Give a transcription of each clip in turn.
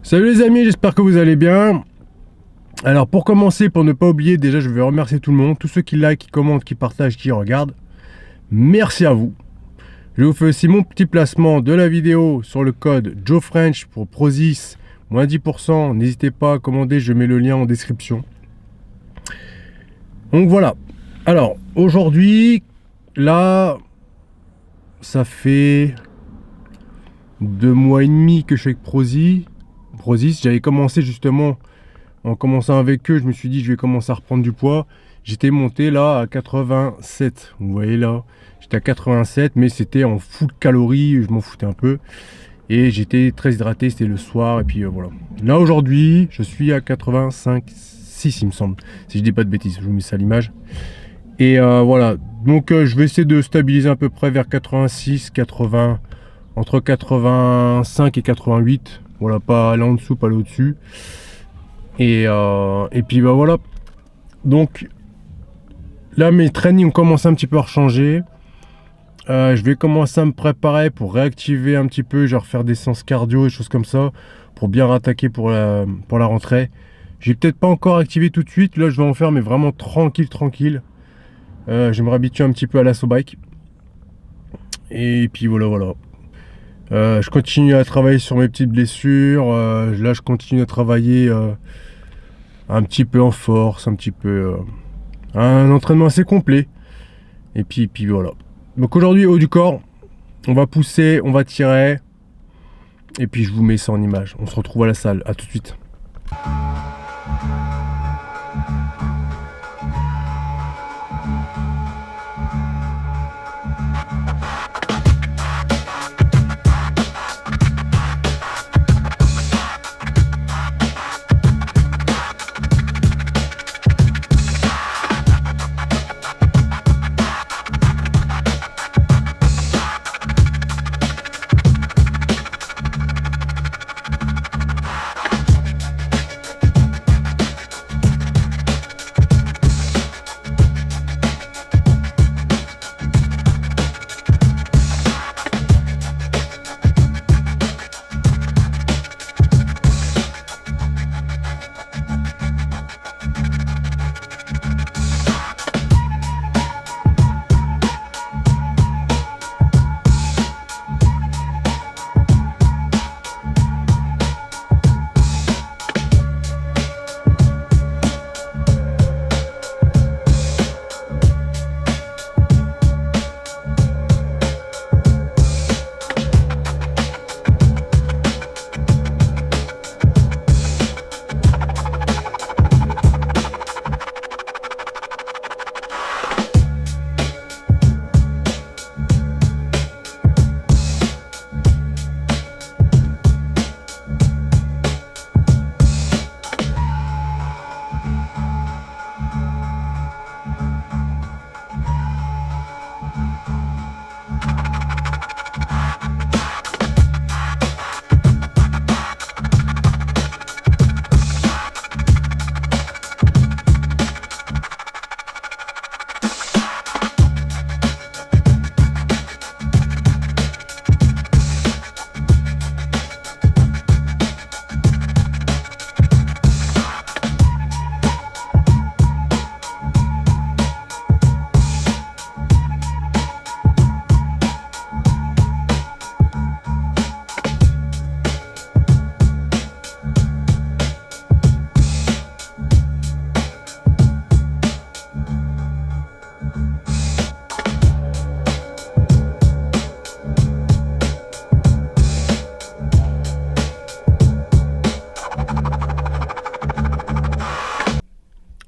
Salut les amis, j'espère que vous allez bien. Alors pour commencer, pour ne pas oublier, déjà je vais remercier tout le monde, tous ceux qui like, qui commentent, qui partagent, qui regardent. Merci à vous. Je vous fais aussi mon petit placement de la vidéo sur le code JoeFrench pour Prozis, moins 10%. N'hésitez pas à commander, je mets le lien en description. Donc voilà. Alors aujourd'hui, là, ça fait 2 mois et demi que je suis avec Prozis. J'avais commencé justement, en commençant avec eux, je me suis dit je vais commencer à reprendre du poids. J'étais monté là à 87, vous voyez là, j'étais à 87, mais c'était en full calories, je m'en foutais un peu. Et j'étais très hydraté, c'était le soir, et puis voilà. Là aujourd'hui, je suis à 85, 6 il me semble, si je dis pas de bêtises, je vous mets ça à l'image. Et voilà, donc je vais essayer de stabiliser à peu près vers 86, 80, entre 85 et 88. Voilà, pas aller en dessous, pas aller au-dessus. Et puis bah voilà. Donc là mes trainings ont commencé un petit peu à changer. Je vais commencer à me préparer pour réactiver un petit peu, genre faire des séances cardio et choses comme ça, pour bien rattaquer pour la rentrée. J'ai peut-être pas encore activé tout de suite. Là je vais en faire mais vraiment tranquille. Je vais me réhabituer un petit peu à l'assaut bike. Et puis voilà. Je continue à travailler sur mes petites blessures. Là, je continue à travailler un petit peu en force, un petit peu un entraînement assez complet. Et puis voilà. Donc aujourd'hui, haut du corps, on va pousser, on va tirer. Et puis je vous mets ça en image. On se retrouve à la salle. À tout de suite.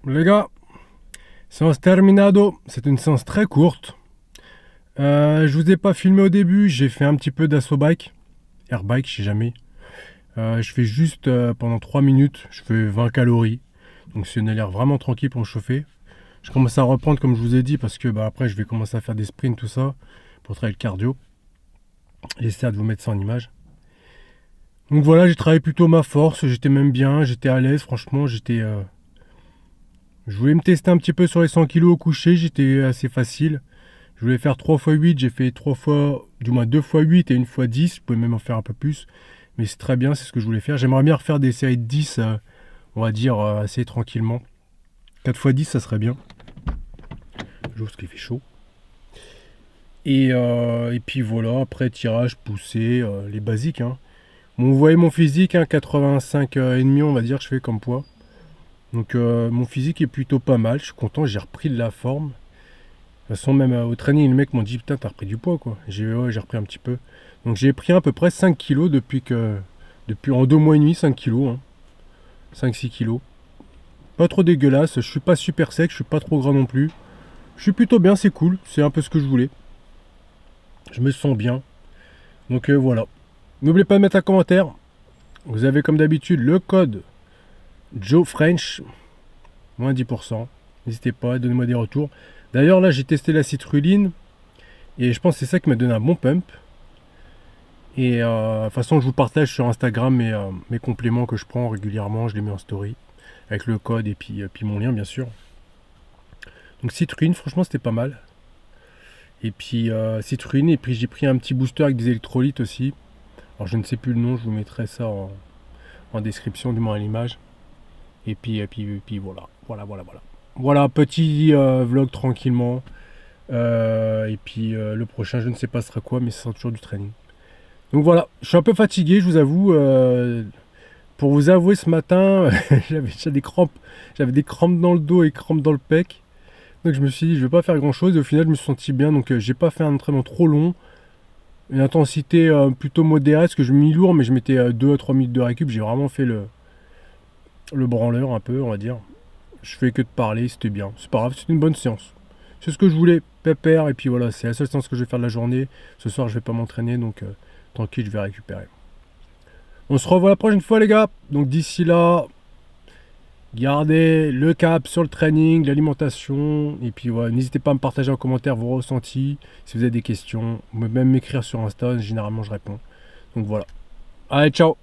Les gars, séance terminado, c'est une séance très courte. Je vous ai pas filmé au début, j'ai fait un petit peu d'assaut bike, air bike, je sais jamais. Je fais juste pendant 3 minutes, je fais 20 calories. Donc c'est une l'air vraiment tranquille pour me chauffer. Je commence à reprendre comme je vous ai dit parce que après je vais commencer à faire des sprints, tout ça, pour travailler le cardio. J'essaie de vous mettre ça en image. Donc voilà, j'ai travaillé plutôt ma force, j'étais même bien, j'étais à l'aise, franchement, j'étais... Je voulais me tester un petit peu sur les 100 kg au coucher, j'étais assez facile. Je voulais faire 3 x 8, j'ai fait 3 fois, du moins 2 x 8 et 1 x 10, je pouvais même en faire un peu plus. Mais c'est très bien, c'est ce que je voulais faire. J'aimerais bien refaire des séries de 10, on va dire, assez tranquillement. 4 x 10, ça serait bien. J'ouvre parce qu'il fait chaud. Et puis voilà, après tirage, poussée, les basiques. Hein. Bon, vous voyez mon physique, hein, 85 et demi, on va dire, je fais comme poids. Donc mon physique est plutôt pas mal, je suis content, j'ai repris de la forme. De toute façon, même au training, les mecs m'ont dit putain, t'as repris du poids quoi. J'ai repris un petit peu. Donc j'ai pris à peu près 5 kilos depuis en 2 mois et demi, 5 kilos. Hein. 5-6 kilos. Pas trop dégueulasse, je suis pas super sec, je suis pas trop gras non plus. Je suis plutôt bien, c'est cool, c'est un peu ce que je voulais. Je me sens bien. Donc voilà. N'oubliez pas de mettre un commentaire. Vous avez comme d'habitude le code Joe French, moins 10%. N'hésitez pas, donnez-moi des retours. D'ailleurs là j'ai testé la citrulline et je pense que c'est ça qui m'a donné un bon pump. Et de toute façon je vous partage sur Instagram mes compléments que je prends régulièrement, je les mets en story. Avec le code et puis mon lien bien sûr. Donc citrulline, franchement c'était pas mal. Et puis citrulline, et puis j'ai pris un petit booster avec des électrolytes aussi. Alors je ne sais plus le nom, je vous mettrai ça en description, du moins à l'image. Et puis voilà. Voilà, petit vlog tranquillement. Et puis le prochain, je ne sais pas ce sera quoi, mais ce sera toujours du training. Donc voilà, je suis un peu fatigué, je vous avoue. Pour vous avouer, ce matin, j'avais des crampes. J'avais des crampes dans le dos et crampes dans le pec. Donc je me suis dit, je vais pas faire grand chose. Et au final, je me suis senti bien. Donc j'ai pas fait un entraînement trop long. Une intensité plutôt modérée, parce que je mis lourd, mais je mettais 2 à 3 minutes de récup. J'ai vraiment fait le branleur un peu, on va dire. Je fais que de parler, c'était bien. C'est pas grave, c'était une bonne séance. C'est ce que je voulais, pépère. Et puis voilà, c'est la seule séance que je vais faire de la journée. Ce soir, je vais pas m'entraîner, donc tranquille, je vais récupérer. On se revoit la prochaine fois, les gars. Donc d'ici là, gardez le cap sur le training, l'alimentation. Et puis voilà, n'hésitez pas à me partager en commentaire vos ressentis. Si vous avez des questions, même m'écrire sur Insta, généralement je réponds. Donc voilà. Allez, ciao!